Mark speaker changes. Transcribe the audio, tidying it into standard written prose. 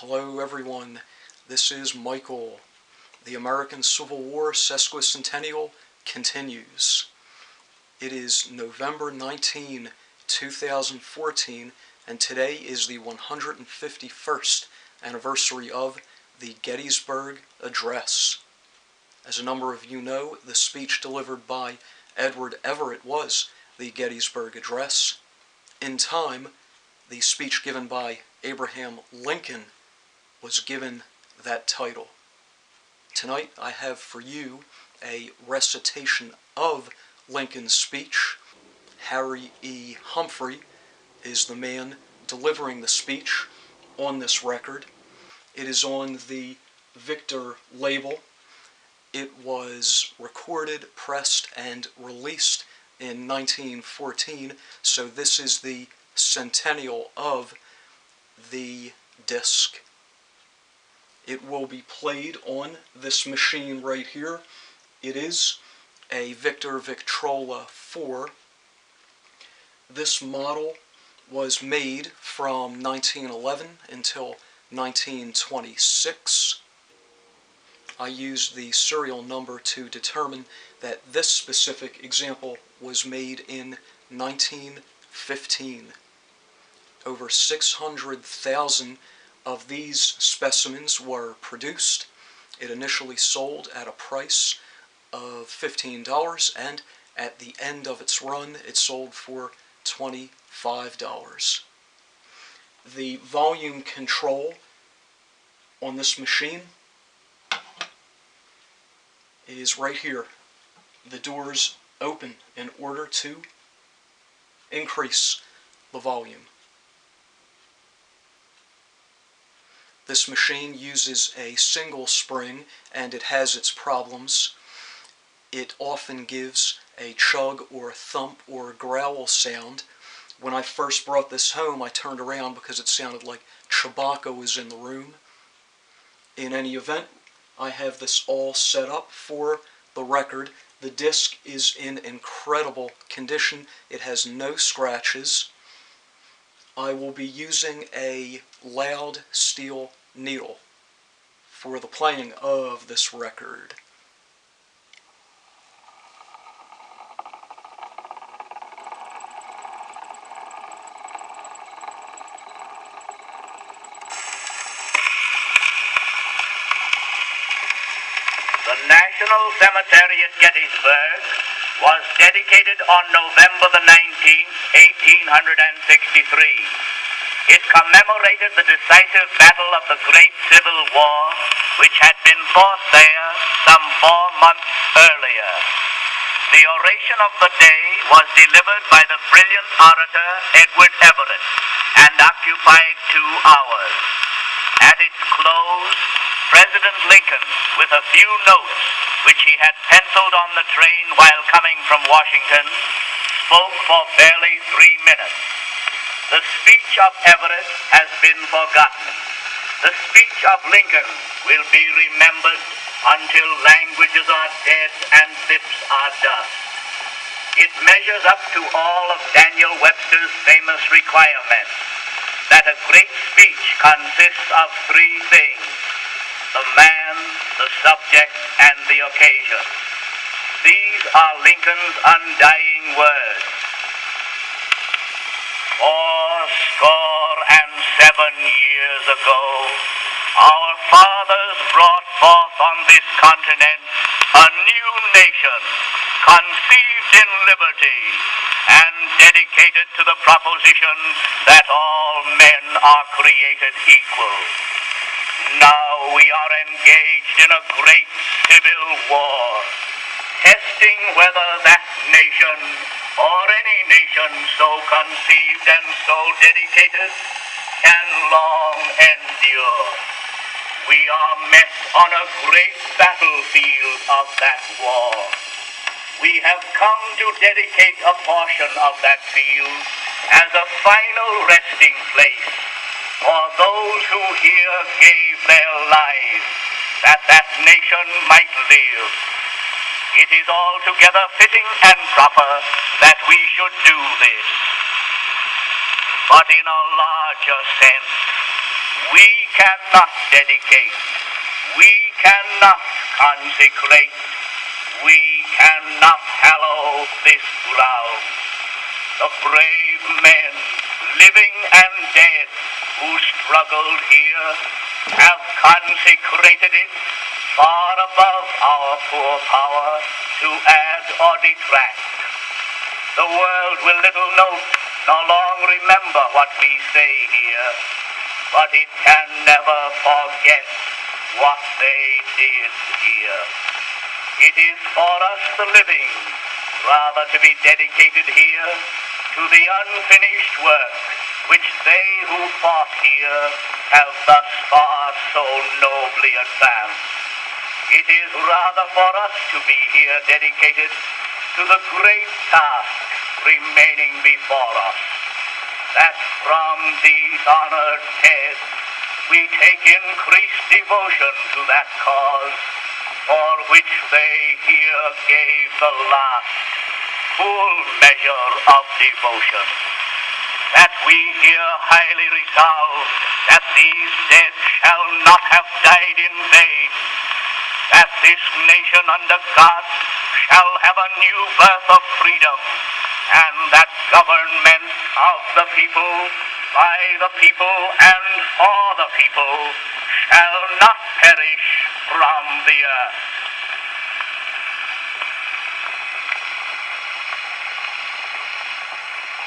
Speaker 1: Hello everyone, this is Michael. The American Civil War sesquicentennial continues. It is November 19, 2014, and today is the 151st anniversary of the Gettysburg Address. As a number of you know, the speech delivered by Edward Everett was the Gettysburg Address. In time, the speech given by Abraham Lincoln was given that title. Tonight I have for you a recitation of Lincoln's speech. Harry E. Humphrey is the man delivering the speech on this record. It is on the Victor label. It was recorded, pressed, and released in 1914, so this is the centennial of the disc. It will be played on this machine right here. It is a Victor Victrola 4. This model was made from 1911 until 1926. I used the serial number to determine that this specific example was made in 1915. Over 600,000 of these specimens were produced. It initially sold at a price of $15, and at the end of its run, it sold for $25. The volume control on this machine is right here. The doors open in order to increase the volume. This machine uses a single spring, and it has its problems. It often gives a chug or thump or growl sound. When I first brought this home, I turned around because it sounded like Chewbacca was in the room. In any event, I have this all set up for the record. The disc is in incredible condition. It has no scratches. I will be using a loud steel needle for the playing of this record.
Speaker 2: The National Cemetery at Gettysburg was dedicated on November the 19th, 1863. It commemorated the decisive battle of the Great Civil War, which had been fought there some 4 months earlier. The oration of the day was delivered by the brilliant orator Edward Everett and occupied 2 hours. At its close, President Lincoln, with a few notes which he had penciled on the train while coming from Washington, spoke for barely 3 minutes. The speech of Everett has been forgotten. The speech of Lincoln will be remembered until languages are dead and lips are dust. It measures up to all of Daniel Webster's famous requirements, that a great speech consists of 3 things: the man, the subject, and the occasion. These are Lincoln's undying words. 87 years ago, our fathers brought forth on this continent a new nation, conceived in liberty, and dedicated to the proposition that all men are created equal. Now we are engaged in a great civil war, testing whether that nation, or any nation so conceived and so dedicated, can long endure. We are met on a great battlefield of that war. We have come to dedicate a portion of that field as a final resting place for those who here gave their lives that that nation might live. It is altogether fitting and proper that we should do this. But in a larger sense, We cannot dedicate, we cannot consecrate, we cannot hallow this ground. The brave men, living and dead, who struggled here, have consecrated it far above our poor power to add or detract. The world will little note nor long remember what we say here, but it can never forget what they did here. It is for us the living rather to be dedicated here to the unfinished work which they who fought here have thus far so nobly advanced. It is rather for us to be here dedicated to the great task remaining before us, that from these honored dead we take increased devotion to that cause for which they here gave the last full measure of devotion. That we here highly resolve that these dead shall not have died in vain, that this nation under God shall have a new birth of freedom, and that government of the people, by the people, and for the people shall not perish from the earth.